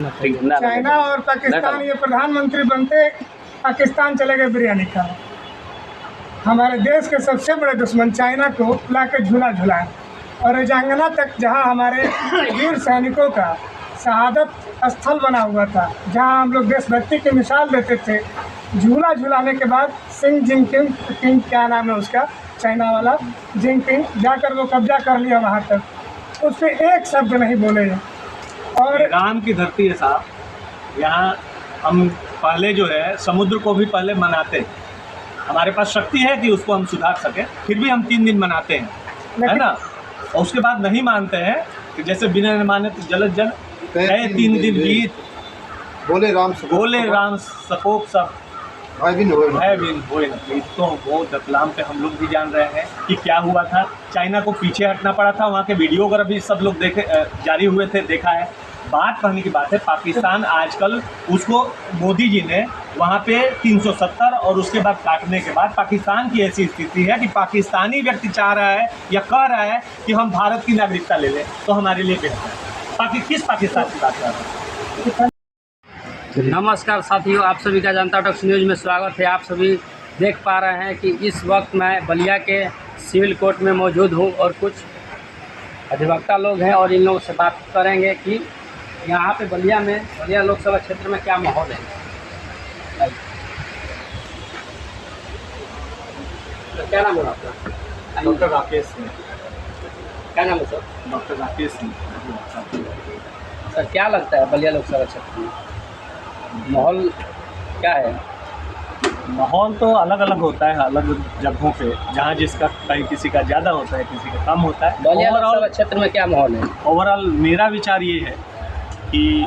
China और पाकिस्तान ये प्रधानमंत्री बनते पाकिस्तान चले गए बिरयानी का। हमारे देश के सबसे बड़े दुश्मन चाइना को लाकर झूला झुलाए और रजांगना तक जहां हमारे वीर सैनिकों का शहादत स्थल बना हुआ था, जहां हम लोग देशभक्ति की मिसाल देते थे, झूला झुलाने के बाद सिंग जिनपिंग क्या नाम है उसका, चाइना वाला जिनपिंग, जाकर वो कब्जा कर लिया वहाँ तक। उस पर एक शब्द नहीं बोले। और ईरान की धरती है साहब, यहाँ हम पहले जो है समुद्र को भी पहले मनाते, हमारे पास शक्ति है कि उसको हम सुधार सकें, फिर भी हम 3 दिन मनाते हैं, है ना। और उसके बाद नहीं मानते हैं कि जैसे बिना माने तो जलद जल गए 3 दिन बीत, बोले राम सकोप सब है बिन होए। तो वो दतलाम पे हम लोग भी जान रहे हैं कि क्या हुआ था। चाइना को पीछे हटना पड़ा था, वहाँ के वीडियोग्राफी सब लोग देखे, जारी हुए थे, देखा है। बात कहने की बात है, पाकिस्तान आजकल उसको मोदी जी ने वहाँ पे 370 और उसके बाद काटने के बाद पाकिस्तान की ऐसी स्थिति है कि पाकिस्तानी व्यक्ति चाह रहा है या कह रहा है कि हम भारत की नागरिकता ले लें तो हमारे लिए बेहतर है। किस पाकिस्तान की बात कर रहे हैं? नमस्कार साथियों, आप सभी का जनता टॉक्स न्यूज़ में स्वागत है। आप सभी देख पा रहे हैं कि इस वक्त मैं बलिया के सिविल कोर्ट में मौजूद हूं और कुछ अधिवक्ता लोग हैं और इन लोगों से बात करेंगे कि यहाँ पे बलिया लोकसभा क्षेत्र में क्या माहौल है। तो क्या नाम है आपका? डॉक्टर राकेश सिंह। क्या नाम है sir? Doctor Rakesh Singh. Sir क्या लगता है बलिया लोकसभा क्षेत्र में माहौल क्या है? माहौल तो अलग अलग होता है अलग जगहों पे, जहाँ जिसका कहीं किसी का ज़्यादा होता है, किसी का कम होता है। बलिया लोकसभा क्षेत्र में क्या माहौल है? ओवरऑल मेरा विचार ये है कि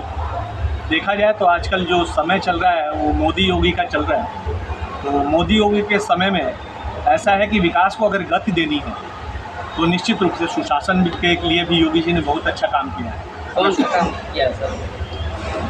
देखा जाए तो आजकल जो समय चल रहा है वो मोदी योगी का चल रहा है। तो मोदी योगी के समय में ऐसा है कि विकास को अगर गति देनी है तो निश्चित रूप से सुशासन के लिए भी योगी जी ने बहुत अच्छा काम किया है। कौन सा काम किया है सर?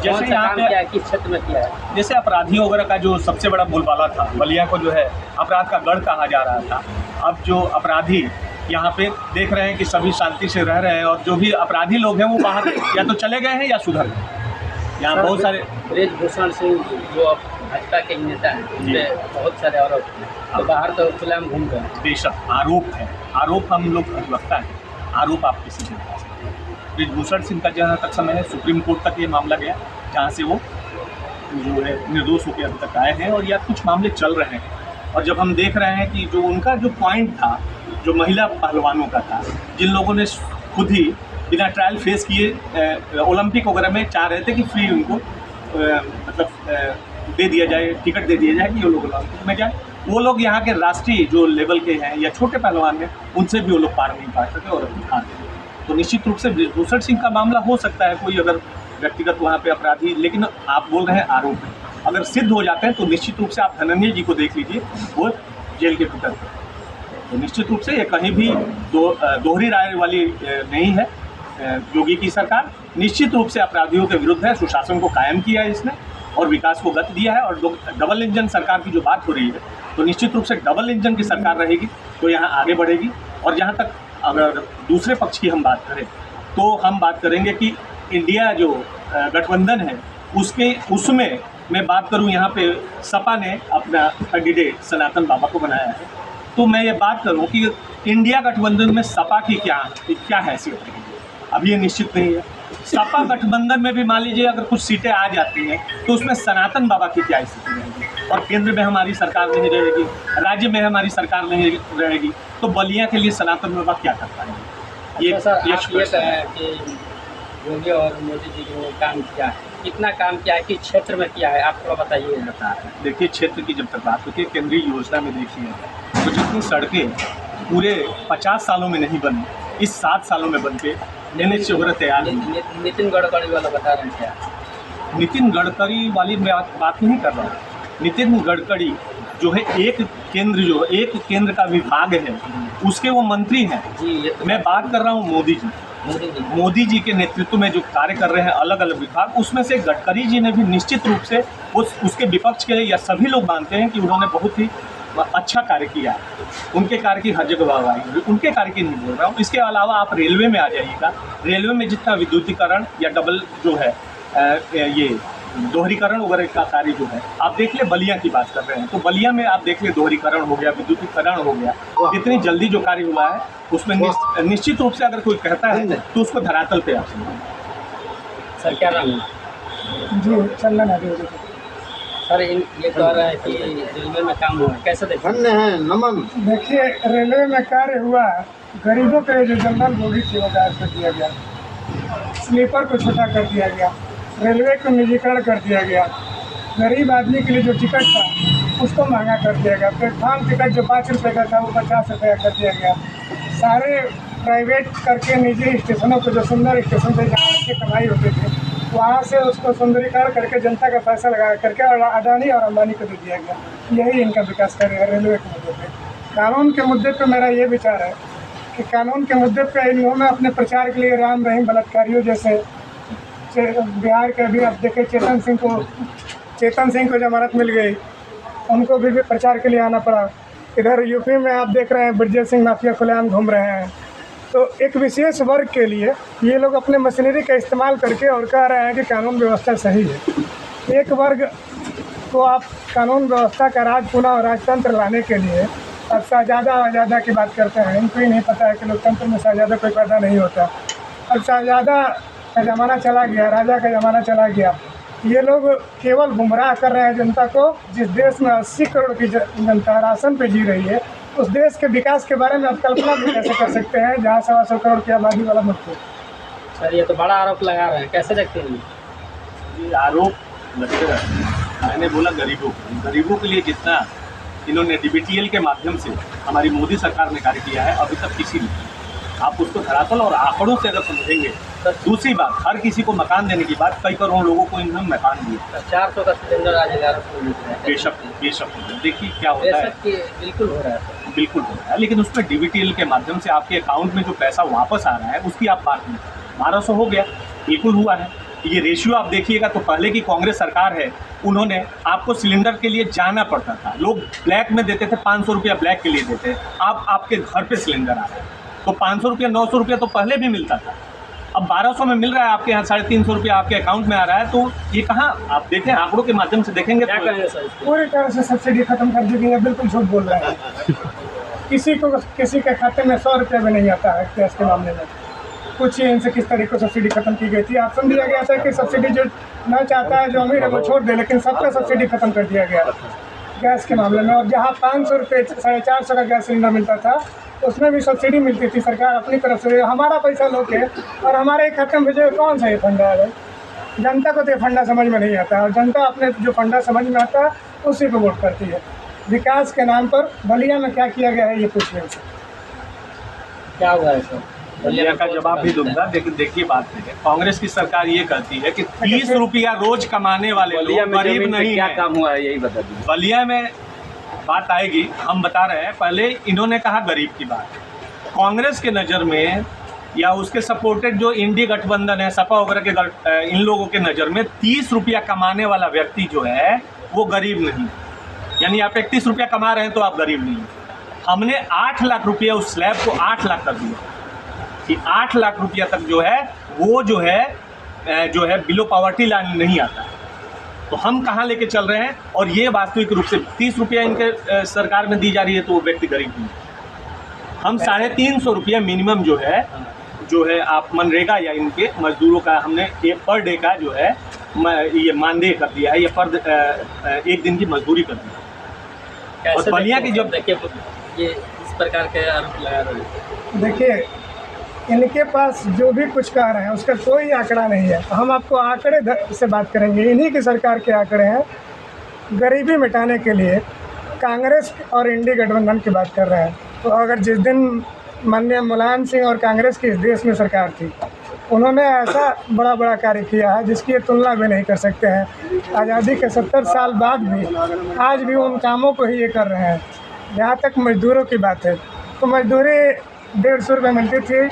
जैसे यहाँ पे किस क्षेत्र में किया है? जैसे अपराधियों वगैरह का जो सबसे बड़ा बोलबाला था, बलिया को जो है अपराध का गढ़ कहा जा रहा था। अब जो अपराधी यहाँ पे देख रहे हैं कि सभी शांति से रह रहे हैं और जो भी अपराधी लोग हैं वो बाहर या तो चले गए हैं या सुधर गए। यहाँ बहुत सारे ब्रजभूषण सिंह जो भाजपा के नेता हैं, उनपे बहुत सारे आरोप हैं, तो बाहर तो खुलेआम घूम गए। बेशक आरोप है, आरोप हम लोग अधिवक्ता हैं, आरोप आप किसी से बता सकते हैं। ब्रजभूषण सिंह का जहाँ तक समय है सुप्रीम कोर्ट तक ये मामला गया, जहाँ से वो जो है निर्दोष होकर अभी तक आए हैं और या कुछ मामले चल रहे हैं। और जब हम देख रहे हैं कि जो उनका जो पॉइंट था, जो महिला पहलवानों का था, जिन लोगों ने खुद ही बिना ट्रायल फेस किए ओलंपिक वगैरह में चाह रहे थे कि फ्री उनको दे दिया जाए, टिकट दे दिया जाए कि वो लोग ओलंपिक में जाए, वो लोग यहाँ के राष्ट्रीय जो लेवल के हैं या छोटे पहलवान हैं उनसे भी वो लोग पार नहीं पा सके और हार गए। तो निश्चित रूप से ब्रजभूषण सिंह का मामला हो सकता है कोई अगर व्यक्तिगत वहाँ पे अपराधी, लेकिन आप बोल रहे हैं आरोप है, अगर सिद्ध हो जाते हैं तो निश्चित रूप से आप धनंजय जी को देख लीजिए, वो जेल के भीतर थे। तो निश्चित रूप से ये कहीं भी दोहरी राय वाली नहीं है। योगी की सरकार निश्चित रूप से अपराधियों के विरुद्ध है, सुशासन को कायम किया है इसने और विकास को गति दिया है। और डबल इंजन सरकार की जो बात हो रही है, तो निश्चित रूप से डबल इंजन की सरकार रहेगी तो यहाँ आगे बढ़ेगी। और जहाँ तक अगर दूसरे पक्ष की हम बात करें तो हम बात करेंगे कि इंडिया जो गठबंधन है उसमें मैं बात करूं, यहाँ पे सपा ने अपना कैंडिडेट सनातन बाबा को बनाया है। तो मैं ये बात करूं कि इंडिया गठबंधन में सपा की क्या हैसियत है, अभी ये निश्चित नहीं है। सपा गठबंधन में भी मान लीजिए अगर कुछ सीटें आ जाती हैं तो उसमें सनातन बाबा की क्या स्थिति रहेगी, और केंद्र में हमारी सरकार नहीं रहेगी, राज्य में हमारी सरकार नहीं रहेगी, तो बलिया के लिए सनातन बाबा क्या कर पाएंगे? ये कहें कि योगी और मोदी जी ने काम किया है, कितना काम किया है, कि क्षेत्र में किया है, आप थोड़ा बताइए। देखिए, क्षेत्र की जब तक बात होती है, केंद्रीय योजना में देखिए तो जितनी सड़कें पूरे 50 सालों में नहीं बनी, इस 7 सालों में बन के NH वगैरह तैयार हुई। नितिन गडकरी वाला बता रहे हैं क्या? नितिन गडकरी वाली मैं बात नहीं कर रहा हूँ। नितिन गडकरी जो है एक केंद्र का विभाग है, उसके वो मंत्री हैं। मैं बात कर रहा हूँ मोदी जी के नेतृत्व में जो कार्य कर रहे हैं अलग अलग विभाग, उसमें से गडकरी जी ने भी निश्चित रूप से उसके विपक्ष के या सभी लोग मानते हैं कि उन्होंने बहुत ही अच्छा कार्य किया है। उनके कार्य की हर जगह वाहवाही, उनके कार्य की नहीं बोल रहा हूँ। इसके अलावा आप रेलवे में आ जाइएगा, रेलवे में जितना विद्युतीकरण या डबल जो है ये दोहरीकरण वगैरह का कार्य जो है, आप देख ले बलिया की बात कर रहे हैं, तो बलिया में आप देख ले दोहरीकरण हो गया, विद्युतीकरण हो गया, इतनी जल्दी जो कार्य हुआ है उसमें निश्चित रूप से अगर कोई कहता है तो उसको धरातल पे आप सुनिए। सर क्या नाम है? जी चंदन है। सर ये कह रहे हैं कि रेलवे में काम हुआ, कैसे देखें? धन्य है, नमन। देखिए, रेलवे में कार्य हुआ, गरीबों के जो जनरल बोगी थी वो गायब कर दिया गया, स्लीपर को छोटा कर दिया गया, रेलवे को निजीकरण कर दिया गया, गरीब आदमी के लिए जो टिकट था उसको महंगा कर दिया गया, प्लेटफार्म टिकट जो 5 रुपये का था वो 50 रुपये कर दिया गया, सारे प्राइवेट करके निजी स्टेशनों को, जो सुंदर स्टेशन थे जहाँ अच्छी कमाई होती थी, वहाँ से उसको सुंदरीकरण करके जनता का पैसा लगा करके और अडानी और अंबानी को दे दिया गया। यही इनका विकास कार्य है रेलवे के मुद्दे पे। कानून के मुद्दे पे मेरा ये विचार है कि कानून के मुद्दे पे इन्होंने अपने प्रचार के लिए राम रहीम बलात्कारियों जैसे बिहार के अभी आप देखें चेतन सिंह को जमानत मिल गई, उनको भी प्रचार के लिए आना पड़ा। इधर यूपी में आप देख रहे हैं ब्रजेश सिंह माफिया खुलेआम घूम रहे हैं। तो एक विशेष वर्ग के लिए ये लोग अपने मशीनरी का इस्तेमाल करके और कह रहे हैं कि कानून व्यवस्था सही है। एक वर्ग को आप कानून व्यवस्था का राज पुनः और राजतंत्र लाने के लिए अब शहजादा आज़ादा की बात करते हैं। इनको ही नहीं पता है कि लोकतंत्र में शहजादा कोई पैदा नहीं होता। अब शहजादा का ज़माना चला गया, राजा का ज़माना चला गया। ये लोग केवल गुमराह कर रहे हैं जनता को। जिस देश में 80 करोड़ की जनता राशन पे जी रही है, उस देश के विकास के बारे में आप कल्पना भी कैसे कर सकते हैं जहाँ 125 करोड़ की आबादी वाला मुल्क है। सर ये तो बड़ा आरोप लगा रहे हैं, कैसे देखते हैं? ये आरोप लगते रहते हैं। मैंने बोला गरीबों के लिए जितना इन्होंने DBTL के माध्यम से हमारी मोदी सरकार ने कार्य किया है, अभी तक किसी ने, आप उसको धरातल और आंकड़ों से अगर समझेंगे। दूसरी बात, हर किसी को मकान देने की बात, कई करोड़ लोगों को इन्होंने मकान दिए। 400 का सिलेंडर आज 1100 मिल रहा है। बेशक देखिए क्या होता है। बिल्कुल हो रहा है, बिल्कुल हो रहा है, लेकिन उसमें DBTL के माध्यम से आपके अकाउंट में जो पैसा वापस आ रहा है उसकी आप बात नहीं। 1200 हो गया, बिल्कुल हुआ है। ये रेशियो आप देखिएगा तो पहले की कांग्रेस सरकार है, उन्होंने आपको सिलेंडर के लिए जाना पड़ता था, लोग ब्लैक में देते थे, 500 रुपया ब्लैक के लिए देते। अब आपके घर पे सिलेंडर आ रहा है, तो 500 रुपया 900 रुपया तो पहले भी मिलता था, अब 1200 में मिल रहा है, आपके यहाँ 350 रुपया आपके अकाउंट में आ रहा है। तो ये कहाँ, आप देखें आंकड़ों के माध्यम से देखेंगे क्या कहेंगे सर? पूरी तरह से सब्सिडी खत्म कर दी गई है। बिल्कुल झूठ बोल रहे हैं। किसी के खाते में 100 रुपये भी नहीं आता है गैस के मामले में। कुछ ही इनसे किस तरीके से सब्सिडी खत्म की गई थी। ऑप्शन दिया गया था कि सब्सिडी जो ना चाहता है, जो अमीर है वो छोड़ दे, लेकिन सबका सब्सिडी खत्म कर दिया गया गैस के मामले में। और जहाँ 500 रुपये 450 का गैस सिलेंडर मिलता था, उसमें भी सब्सिडी मिलती थी। सरकार अपनी तरफ से हमारा पैसा लोगे और हमारे खाते में भेजे, कौन सा ये फंडा है? जनता को तो ये फंडा समझ में नहीं आता, और जनता अपने जो फंडा समझ में आता है उसी पर वोट करती है। विकास के नाम पर बलिया में क्या किया गया है ये पूछिए उनसे। क्या हुआ है सर? बलिया का जवाब भी दूंगा, लेकिन देखिए बात है, कांग्रेस की सरकार ये कहती है कि 30 रुपया रोज कमाने वाले लोग गरीब नहीं। क्या काम हुआ है यही बता दीजिए। बलिया में बात आएगी, हम बता रहे हैं। पहले इन्होंने कहा गरीब की बात, कांग्रेस के नज़र में या उसके सपोर्टेड जो इंडी गठबंधन है, सपा वगैरह के इन लोगों के नज़र में 30 रुपया कमाने वाला व्यक्ति जो है वो गरीब नहीं। यानी आप 31 रुपया कमा रहे हैं तो आप गरीब नहीं। हमने 8 लाख रुपया उस स्लैब को 8 लाख कर दिया कि 8 लाख रुपया तक जो है वो जो है बिलो पॉवर्टी लाइन नहीं आता। तो हम कहाँ लेके चल रहे हैं? और ये वास्तविक रूप से 30 रुपया इनके सरकार में दी जा रही है तो वो व्यक्ति गरीब नहीं। हम 350 रुपया मिनिमम जो है आप मनरेगा या इनके मजदूरों का हमने एक पर डे का जो है ये मानदेय कर दिया है, ये पर एक दिन की मजदूरी कर दी है। और बलिया की जब देखिए ये इस प्रकार के आरोप लगा रहे हैं, देखिए इनके पास जो भी कुछ कह रहे हैं उसका कोई आंकड़ा नहीं है। हम आपको आंकड़े से बात करेंगे, इन्हीं की सरकार के आंकड़े हैं। गरीबी मिटाने के लिए कांग्रेस और इंडी गठबंधन की बात कर रहे हैं। तो अगर जिस दिन माननीय मुलायम सिंह और कांग्रेस की इस देश में सरकार थी, उन्होंने ऐसा बड़ा बड़ा कार्य किया है जिसकी तुलना भी नहीं कर सकते हैं। आज़ादी के 70 साल बाद भी आज भी उन कामों को ही ये कर रहे हैं। जहाँ तक मजदूरों की बात है तो मजदूरी 150 रुपये मिलती थी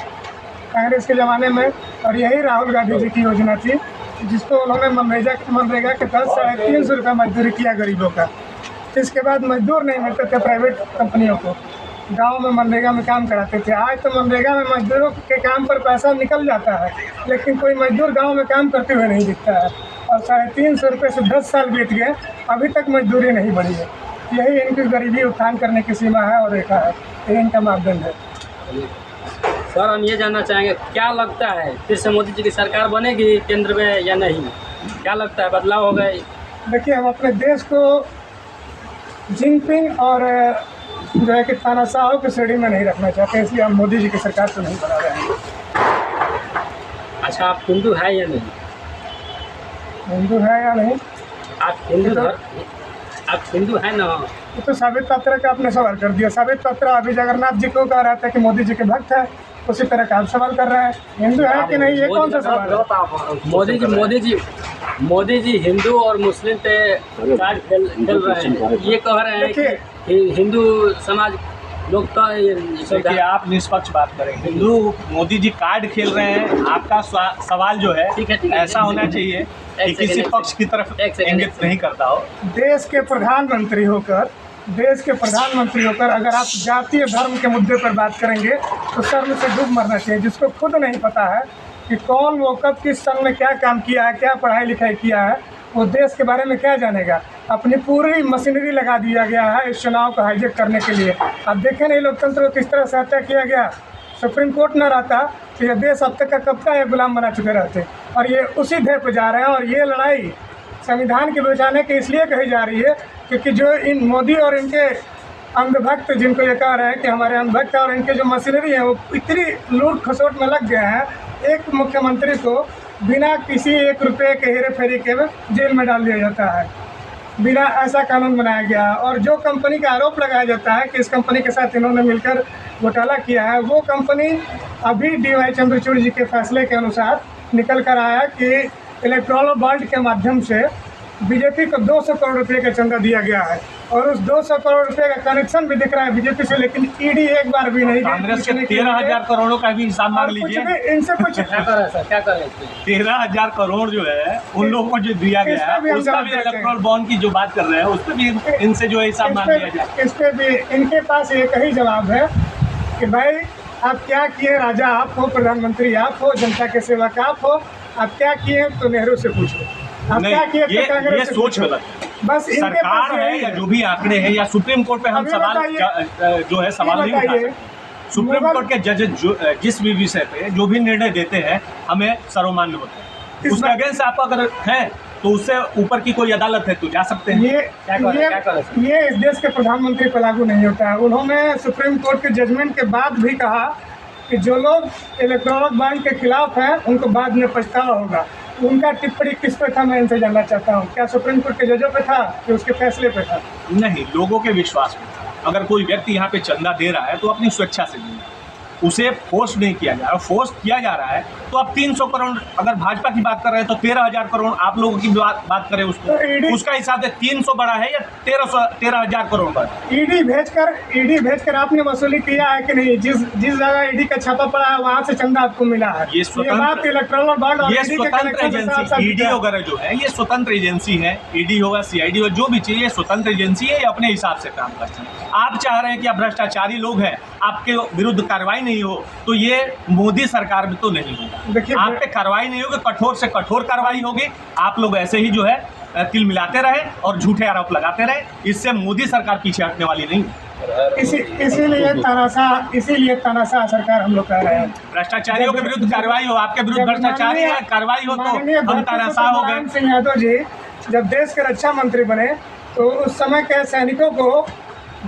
कांग्रेस के ज़माने में, और यही राहुल गांधी जी की योजना थी जिसको उन्होंने मनरेगा के तहत 350 रुपये मजदूरी किया गरीबों का। इसके बाद मजदूर नहीं मिलते थे प्राइवेट कंपनियों को, गांव में मनरेगा में काम कराते थे। आज तो मनरेगा में मजदूरों के काम पर पैसा निकल जाता है, लेकिन कोई मजदूर गांव में काम करते हुए नहीं दिखता है। और 350 रुपये से 10 साल बीत गए, अभी तक मजदूरी नहीं बढ़ी है। यही इनकी गरीबी उत्थान करने की सीमा है और रेखा है, यही इनका मापदंड है। सर, हम ये जानना चाहेंगे, क्या लगता है फिर से मोदी जी की सरकार बनेगी केंद्र में या नहीं? क्या लगता है, बदलाव हो गए? देखिए, हम अपने देश को जिनपिंग और जो है कि तानाशाहों की श्रेणी में नहीं रखना चाहते, इसलिए हम मोदी जी की सरकार को नहीं बना रहे हैं। अच्छा, आप हिंदू है या नहीं? हिंदू है या नहीं? आप हिंदू है ना? ये तो साबित पात्रा का आपने सवाल कर दिया। साबित पात्रा अभी जगन्नाथ जी को कह रहा था कि मोदी जी के भक्त है, उसी तरह का आप सवाल कर रहे हैं। हिंदू है कि नहीं, ये कौन सा सवाल है? मोदी जी हिंदू और मुस्लिम पे कार्ड खेल रहे हैं। ये कह रहे हैं कि हिंदू समाज लोग तो देखिए, आप निष्पक्ष बात करें। हिंदू मोदी जी कार्ड खेल रहे हैं, आपका सवाल जो है ऐसा होना चाहिए कि किसी पक्ष की तरफ इंगित नहीं करता हो। देश के प्रधानमंत्री होकर अगर आप जातीय धर्म के मुद्दे पर बात करेंगे तो शर्म से डूब मरना चाहिए। जिसको खुद नहीं पता है कि कौन वो कब किस सन में क्या काम किया है, क्या पढ़ाई लिखाई किया है, वो देश के बारे में क्या जानेगा। अपनी पूरी मशीनरी लगा दिया गया है इस चुनाव को हाईजेक करने के लिए। अब देखें नहीं लोकतंत्र को किस तरह से हत्या किया गया। सुप्रीम कोर्ट न रहता तो यह देश अब तक का कब का ये गुलाम बना चुके रहते, और ये उसी ध्येय पर जा रहे हैं। और ये लड़ाई संविधान के बचाने की इसलिए कही जा रही है क्योंकि जो इन मोदी और इनके अंधभक्त, जिनको ये कह रहे हैं कि हमारे अंधभक्त, और इनके जो मशीनरी है वो इतनी लूट खसोट में लग गए हैं, एक मुख्यमंत्री को बिना किसी 1 रुपये के हेरे फेरी के जेल में डाल दिया जाता है, बिना ऐसा कानून बनाया गया। और जो कंपनी का आरोप लगाया जाता है कि इस कंपनी के साथ इन्होंने मिलकर घोटाला किया है, वो कंपनी अभी DY चंद्रचूड़ जी के फैसले के अनुसार निकल कर आया कि इलेक्ट्रॉल बॉन्ड के माध्यम से बीजेपी को 200 करोड़ रुपये का चंदा दिया गया है, और उस 200 करोड़ रुपये का कनेक्शन भी दिख रहा है बीजेपी से, लेकिन ईडी एक बार भी नहीं। कांग्रेस के 13,000 करोड़ों का भी हिसाब मांग लीजिए। इनसे कुछ क्या करें 13,000 करोड़ जो है उन लोगों को जो दिया गया है, उसका भी इलेक्ट्रल बॉन्ड की जो बात कर रहे हैं उस पर भी इनसे जो है हिसाब मांग लिया जाए। इस पर भी इनके पास एक ही जवाब है कि भाई आप क्या किए, राजा आप हो, प्रधानमंत्री आप हो, जनता के सेवक आप हो, आप क्या किए तो नेहरू से पूछो, आप क्या किए तो कांग्रेस से सोच गलत। बस सरकार है या जो भी आंकड़े हैं या सुप्रीम कोर्ट पे हम सवाल जो है सवाल नहीं उठा सकते। सुप्रीम कोर्ट के जजेस जिस भी विषय पे जो भी निर्णय देते हैं हमें सर्वमान्य होते हैं। उसके अगेंस्ट आप अगर हैं तो उससे ऊपर की कोई अदालत है तो जा सकते हैं। ये इस देश के प्रधानमंत्री पर लागू नहीं होता है। उन्होंने सुप्रीम कोर्ट के जजमेंट के बाद भी कहा कि जो लोग इलेक्ट्रॉनिक बॉन्ड के खिलाफ हैं उनको बाद में पछतावा होगा। उनका टिप्पणी किस पे था, मैं इनसे जानना चाहता हूँ। क्या सुप्रीम कोर्ट के जजों पे था कि उसके फैसले पे था? नहीं, लोगों के विश्वास पे था। अगर कोई व्यक्ति यहाँ पे चंदा दे रहा है तो अपनी स्वेच्छा से दे, उसे फोर्स नहीं किया जा रहा। फोर्स किया जा रहा है तो अब 300 करोड़ अगर भाजपा की बात कर रहे हैं तो 13,000 करोड़ आप लोगों की बात करें उसको तो उसका हिसाब से 300 बड़ा है या 13,000 करोड़ बड़ा? ईडी भेजकर आपने वसूली किया है कि नहीं? जिस जगह ईडी का छापा पड़ा है वहाँ से चंदा आपको मिला है। ये स्वतंत्र एजेंसी ईडी वगैरह जो है ये स्वतंत्र एजेंसी है। ईडी होगा, CID होगा, जो भी चाहिए स्वतंत्र एजेंसी है, ये अपने हिसाब से काम करते हैं। आप चाह रहे हैं कि आप भ्रष्टाचारी लोग हैं, आपके विरुद्ध कार्रवाई नहीं हो, तो ये मोदी सरकार में तो नहीं होगा। देखिए, आप पे कार्रवाई नहीं होगी, कठोर से कठोर कार्रवाई होगी। आप लोग ऐसे ही जो है तिल मिलाते रहे और झूठे आरोप लगाते रहे, इससे मोदी सरकार पीछे हटने वाली नहीं। इसीलिए तानाशाह सरकार हम लोग कह रहे हैं। भ्रष्टाचारियों के विरुद्ध कार्रवाई हो, आपके विरुद्ध भ्रष्टाचारी है कार्रवाई हो तो हम तानाशाह हो गए। सिंह यादव जी जब देश के रक्षा मंत्री बने तो उस समय के सैनिकों को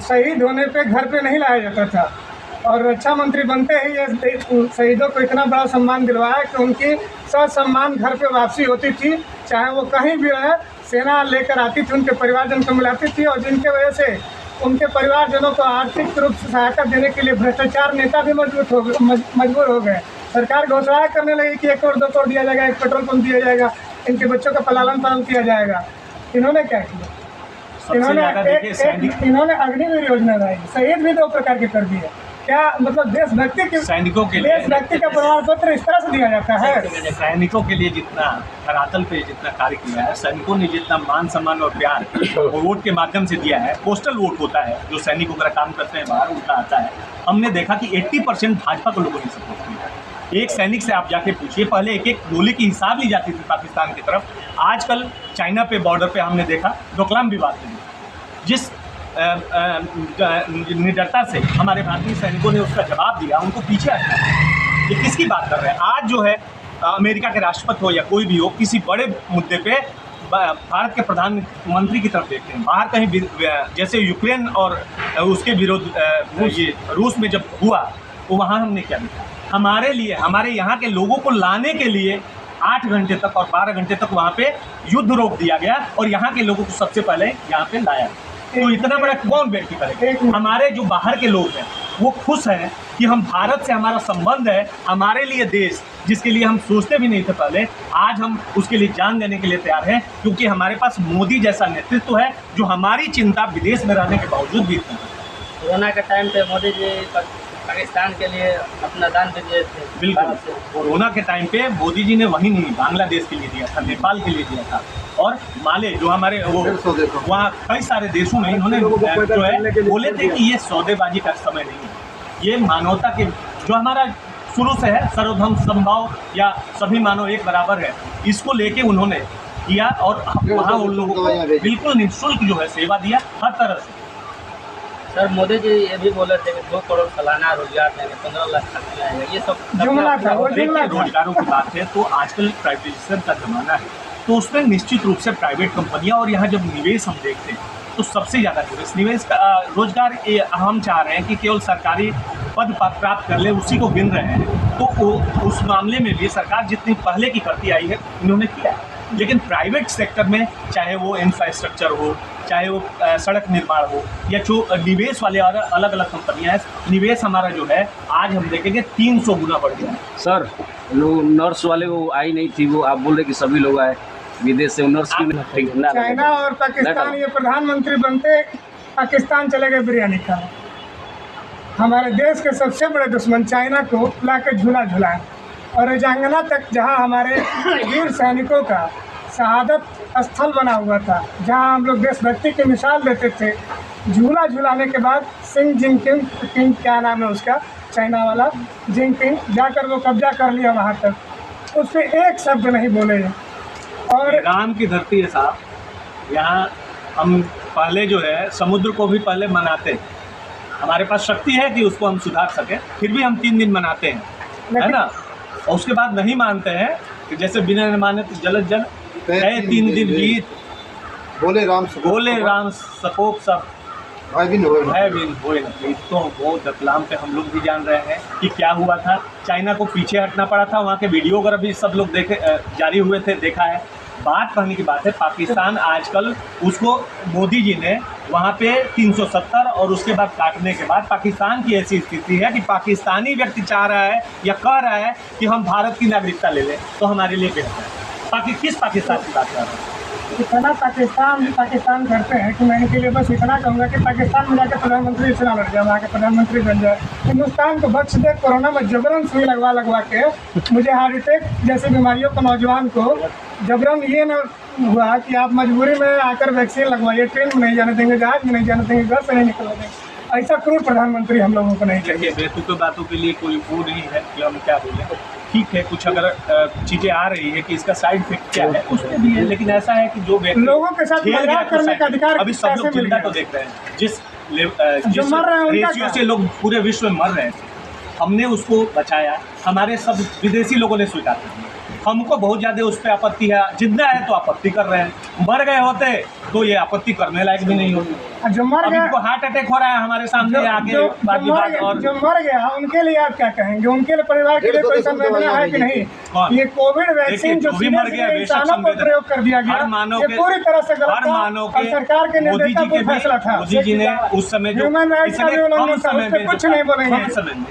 शहीद होने पे घर पे नहीं लाया जाता था, और रक्षा मंत्री बनते ही ये शहीदों को इतना बड़ा सम्मान दिलवाया कि उनकी ससम्मान घर पे वापसी होती थी, चाहे वो कहीं भी रहे। सेना लेकर आती थी, उनके परिवारजन को मिलाती थी, और जिनके वजह से उनके परिवारजनों को आर्थिक रूप से सहायता देने के लिए भ्रष्टाचार नेता भी मजबूर हो गए। सरकार घोषणा करने लगी कि 1 करोड़ 2 करोड़ दिया जाएगा, 1 पेट्रोल पंप दिया जाएगा, इनके बच्चों का पालन पालन किया जाएगा। इन्होंने क्या किया? इन्होंने अग्निवीर योजना लाई, शहीद भी 2 प्रकार के कर दिए। क्या मतलब देशभक्ति के सैनिकों के लिए देशभक्ति का प्रमाण पत्र इस तरह से दिया जाता है? सैनिकों के लिए जितना धरातल पे जितना कार्य किया है, सैनिकों ने जितना मान सम्मान और प्यार वोट के माध्यम से दिया है, पोस्टल वोट होता है जो सैनिक वगैरह काम करते हैं बाहर उनका आता है। हमने देखा कि 80% भाजपा को लोगों ने सपोर्ट किया। एक सैनिक से आप जाके पूछिए, पहले एक एक गोली की हिसाब ली जाती थी पाकिस्तान की तरफ, आजकल चाइना पे बॉर्डर पे हमने देखा डोकलाम विवाद में जिस निडरता से हमारे भारतीय सैनिकों ने उसका जवाब दिया, उनको पीछे हटाया। ये किसकी बात कर रहे हैं? आज जो है अमेरिका के राष्ट्रपति हो या कोई भी हो, किसी बड़े मुद्दे पे भारत के प्रधानमंत्री की तरफ देखते हैं। बाहर कहीं जैसे यूक्रेन और उसके विरोध ये रूस में जब हुआ तो वहाँ हमने क्या देखा? हमारे लिए, हमारे यहाँ के लोगों को लाने के लिए 8 घंटे तक और 12 घंटे तक वहाँ पे युद्ध रोक दिया गया और यहाँ के लोगों को सबसे पहले यहाँ पे लाया। तो इतना बड़ा कौन व्यक्ति करेगा? हमारे जो बाहर के लोग हैं वो खुश हैं कि हम भारत से हमारा संबंध है, हमारे लिए देश जिसके लिए हम सोचते भी नहीं थे पहले, आज हम उसके लिए जान देने के लिए तैयार हैं, क्योंकि हमारे पास मोदी जैसा नेतृत्व है जो हमारी चिंता विदेश में रहने के बावजूद भी करता है। कोरोना के टाइम पे मोदी जी पाकिस्तान के लिए अपना दान भी दिए थे। बिल्कुल, कोरोना के टाइम पे मोदी जी ने वही नहीं बांग्लादेश के लिए दिया था, नेपाल के लिए दिया था और माले जो हमारे वो वहाँ कई सारे देशों में इन्होंने जो है बोले थे कि ये सौदेबाजी का समय नहीं है, ये मानवता के जो हमारा शुरू से है सर्वधर्म समभाव या सभी मानव एक बराबर है, इसको लेके उन्होंने किया और वहाँ उन लोगों को बिल्कुल निःशुल्क जो है सेवा दिया हर तरह से। सर मोदी जी ये भी बोले थे कि 2 करोड़ सालाना रोजगार देंगे, 15 लाख खाते आएंगे, ये सब जुमला था, वो जुमला था। रोजगारों की बात है तो आजकल प्राइवेटाइजेशन का जमाना है, तो उसमें निश्चित रूप से प्राइवेट कंपनियां और यहाँ जब निवेश हम देखते हैं तो सबसे ज़्यादा निवेश का रोजगार हम चाह रहे हैं कि केवल सरकारी पद प्राप्त कर ले उसी को गिन रहे हैं, तो उस मामले में भी सरकार जितनी पहले की करती आई है इन्होंने किया है। लेकिन प्राइवेट सेक्टर में चाहे वो इंफ्रास्ट्रक्चर हो, चाहे वो सड़क निर्माण हो या जो निवेश वाले और अलग अलग कंपनियां हैं, निवेश हमारा जो है आज हम देखेंगे 300 गुना बढ़ गया है। सर लोग नर्स वाले वो आई नहीं थी, वो आप बोल रहे कि सभी लोग आए विदेश से, नर्स की चाइना और पाकिस्तान ये प्रधानमंत्री बनते पाकिस्तान चले गए बिरयानी का। हमारे देश के सबसे बड़े दुश्मन चाइना को ला के झूला झुलाए और रजांगना तक जहां हमारे वीर सैनिकों का शहादत स्थल बना हुआ था, जहां हम लोग देशभक्ति की मिसाल देते थे, झूला झुलाने के बाद सिंह जिनपिंग क्या नाम है उसका चाइना वाला जिनपिंग जाकर वो कब्जा कर लिया वहां तक, उस पर एक शब्द नहीं बोले। और राम की धरती है साहब, यहाँ हम पहले जो है समुद्र को भी पहले मनाते हैं, हमारे पास शक्ति है कि उसको हम सुधार सकें, फिर भी हम 3 दिन मनाते हैं, है ना, और उसके बाद नहीं मानते हैं कि जैसे बिना माने तो जलद जल 3 दिन बीत बोले राम सकोप सब है बिन होए। तो वो रतलाम पे हम लोग भी जान रहे हैं कि क्या हुआ था, चाइना को पीछे हटना पड़ा था, वहाँ के वीडियो वगैरह भी सब लोग देखे जारी हुए थे, देखा है। बात कहने की बात है, पाकिस्तान आजकल उसको मोदी जी ने वहाँ पे 370 और उसके बाद काटने के बाद पाकिस्तान की ऐसी स्थिति है कि पाकिस्तानी व्यक्ति चाह रहा है या कह रहा है कि हम भारत की नागरिकता ले लें तो हमारे लिए बेहतर है। किस पाकिस्तान की बात कर रहे हैं? इतना पाकिस्तान करते हैं कि मैं इनके लिए बस इतना कहूँगा कि पाकिस्तान में जाकर प्रधानमंत्री चुनाव लड़ जाए, वहाँ के प्रधानमंत्री बन जाए। हिंदुस्तान को बख्श दे, कोरोना में जबरन सुई लगवा के मुझे हार्ट अटैक जैसी बीमारियों को नौजवान को जबरन ये न हुआ कि आप मजबूरी में आकर वैक्सीन लगवाइए, ट्रेन में नहीं जाने देंगे, जहाज में नहीं जाने देंगे, घर से नहीं निकलने देंगे। ऐसा क्रूर प्रधानमंत्री हम लोगों को नहीं चाहिए। बेतुके बातों के लिए कोई वो नहीं है कि हम क्या बोलें। ठीक है, कुछ अगर चीज़ें आ रही है कि इसका साइड इफेक्ट क्या है उसमें भी है, लेकिन ऐसा है कि जो लोगों के साथ मजाक करने का अधिकार अभी सब लोग चिंता तो देख रहे हैं, जिस रेशियो से लोग पूरे विश्व में मर रहे थे, हमने उसको बचाया, हमारे सब विदेशी लोगों ने स्वीकार किया। हमको बहुत ज़्यादा उस पर आपत्ति है, जिंदा है तो आपत्ति कर रहे हैं, मर गए होते तो ये आपत्ति करने लायक भी नहीं होती। जो मर गया, इनको हार्ट अटैक हो रहा है हमारे सामने आगे और जो मर गया उनके लिए आप क्या कहेंगे? उनके लिए परिवार के लिए कोई संवेदना है कि नहीं? ये कोविड वैक्सीन जो मर गया इंसानों पर प्रयोग कर दिया गया, ये पूरी तरह से गलत था और सरकार के निर्देशों पर फैसला था। मोदी जी ने उस समय जो ह्यूमन राइट्स का भी उल्लंघन था, उस पर कुछ नहीं बोलेंगे। कम समय में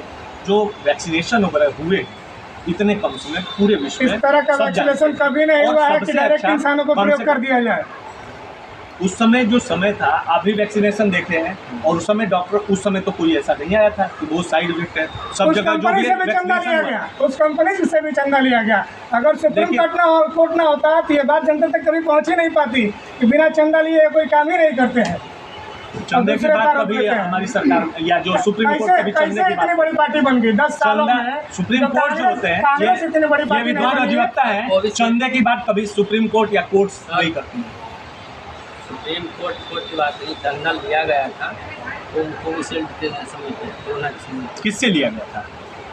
जो वैक्सीनेशन वगैरह हुए इतने कम समय पूरे विश्व में इस तरह का वैक्सीनेशन कभी नहीं हुआ है कि डायरेक्ट इंसानों को प्रयोग कर दिया जाए। उस समय जो समय था, आप भी वैक्सीनेशन देखे हैं, और उस समय डॉक्टर, उस समय तो कोई ऐसा नहीं आया था कि बहुत साइड इफेक्ट है, सब उस जगह जो कंपनी भी से भी चंदा लिया वैक्सीनेशन गया, उस कंपनी से भी चंदा लिया गया। अगर सुप्रीम देखिए- कोर्ट ना होता तो ये बात जनता तक कभी पहुंच ही नहीं पाती कि बिना चंदा लिए कोई काम ही नहीं करते हैं। चंदे की दूसरे बात पर कभी आरोप लगाते हमारी सरकार या जो सुप्रीम कोर्ट कैसे कभी चंदे कैसे की इतनी बात बड़ी पार्टी बन गई 10 सालों चंदा, में? सुप्रीम कोर्ट जो होते हैं, कांग्रेस इतनी बड़ी ये पार्टी नहीं विद्वान बनी है। अधिवक्ता है, चंदे की बात कभी सुप्रीम कोर्ट या कोर्ट्स नहीं करती हैं। सुप्रीम कोर्ट की बात नहीं, चंदा लिया गया था वो कोविशील्ड के समय पे, कोरोना के समय पे। किससे लिया गया था?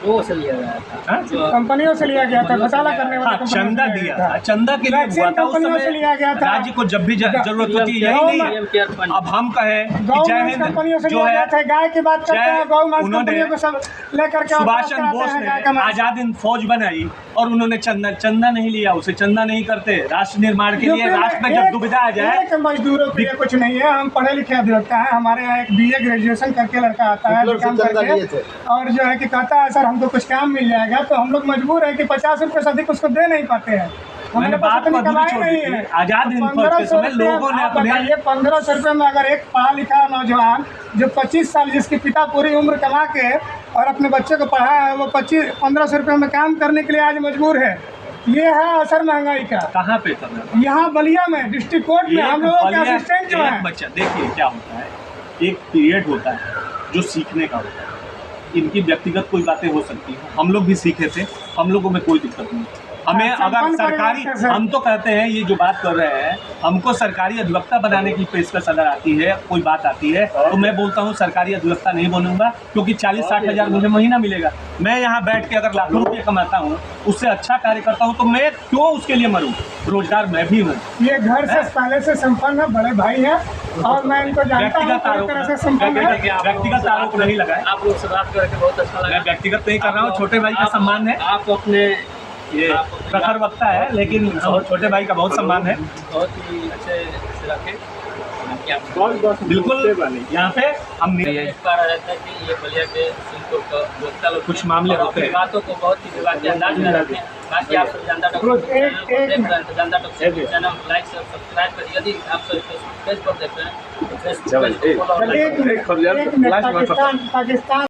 वो से लिया गया था हाँ? जो कंपनियों से लिया गया था, घोटाला करने वाली हाँ, कंपनियों से चंदा लिया दिया गया था, चंदा के लिए वैक्सीन हुआ था उस कंपनियों से लिया गया समय। था। राज्य को जब भी जरूरत होती है, यही गौ- नहीं पीएम केयर फंड। अब हम कहें कि जय गवर्नमेंट कंपनियों से हिंद जो लिया गया था। है, गाय की बात करते हैं, गौ मांस उन्होंने कंपनियों को सब लेकर के सुभाष वापस चंद्र कराते बोस हैं ने गाय का मांस। आजाद हिंद फौज बनाई और उन्होंने चंदा नहीं लिया, उसे चंदा नहीं करते। राष्ट्र निर्माण के लिए यूपी में राष्ट्र में जब दुविधा आ जाए, एक मजदूरों के लिए कुछ नहीं है। हम पढ़े लिखे अधिवक्ता हैं, हमारे यहाँ एक BA ग्रेजुएशन करके लड़का आता है हिटलर से काम चंदा लिए करके, थे। और जो है कि कहता है सर हमको कुछ काम मिल जाएगा, तो हम लोग मजबूर है कि 50 रुपये से अधिक उसको दे नहीं पाते हैं। मैंने हमारे पास बात इतनी को अधूरी कमाई छोड़ नहीं दी है। थी। आजाद हिंद फौज के 1500 समय लोगों ने आप अपने बताइए 1500 रुपये में अगर एक पढ़ा लिखा नौजवान जो 25 साल, जिसके पिता पूरी उम्र कमा के और अपने बच्चे को पढ़ाया है, वो 1500 रुपये में काम करने के लिए आज मजबूर है। ये है असर महंगाई का। कहाँ पे करना यहाँ बलिया में डिस्ट्रिक्ट कोर्ट में हम लोगों के असिस्टेंट जो है, बच्चा देखिए क्या होता है, एक पीरियड होता है जो सीखने का होता है। इनकी व्यक्तिगत कोई बातें हो सकती हैं, हम लोग भी सीखे थे, हम लोगों में कोई दिक्कत नहीं। हमें अच्छा, अगर कौन सरकारी, परिवर्तन है? हम तो कहते हैं ये जो बात कर रहे हैं, हमको सरकारी अधिवक्ता बनाने की पेशकश अगर आती है, कोई बात आती है, तो मैं बोलता हूँ सरकारी अधिवक्ता नहीं बनूंगा, क्योंकि 40-60 हज़ार मुझे महीना मिलेगा। मैं यहाँ बैठ के अगर लाखों रुपये कमाता हूँ, उससे अच्छा कार्य करता हूँ, तो मैं क्यों उसके लिए मरूँ? रोजगार मैं भी हूँ। ये घर से पहले से संपन्न है, बड़े भाई हैं और मैं इनको जानता हूँ, व्यक्तिगत पूरी आरोप तरह से संपन्न है। व्यक्तिगत आरोप नहीं लगाए, आप लोग से बात करके बहुत अच्छा लगा। मैं व्यक्तिगत नहीं कर रहा हूँ, छोटे भाई का सम्मान है। आप अपने ये प्रखर वक्ता है, लेकिन छोटे भाई का बहुत सम्मान है। बहुत ही अच्छे से रखे। बिल्कुल, यहाँ पे हम देख पा रहा रहता है कि ये बलिया के सिंहपुर का वक्ता लोग कुछ मामले और होते अपनी हैं। बातों को बहुत ही विवाद के अंदाज में रखते हैं। बाकी आप सब जनता टॉक रोज एक- चैनल को एक- देख रहे हैं तो जनता टॉक चैनल लाइक सब्सक्राइब करिए। यदि आप सब फेसबुक पेज पर देख रहे हैं तो फेसबुक पेज को फॉलो और लाइक एक मिनट, पाकिस्तान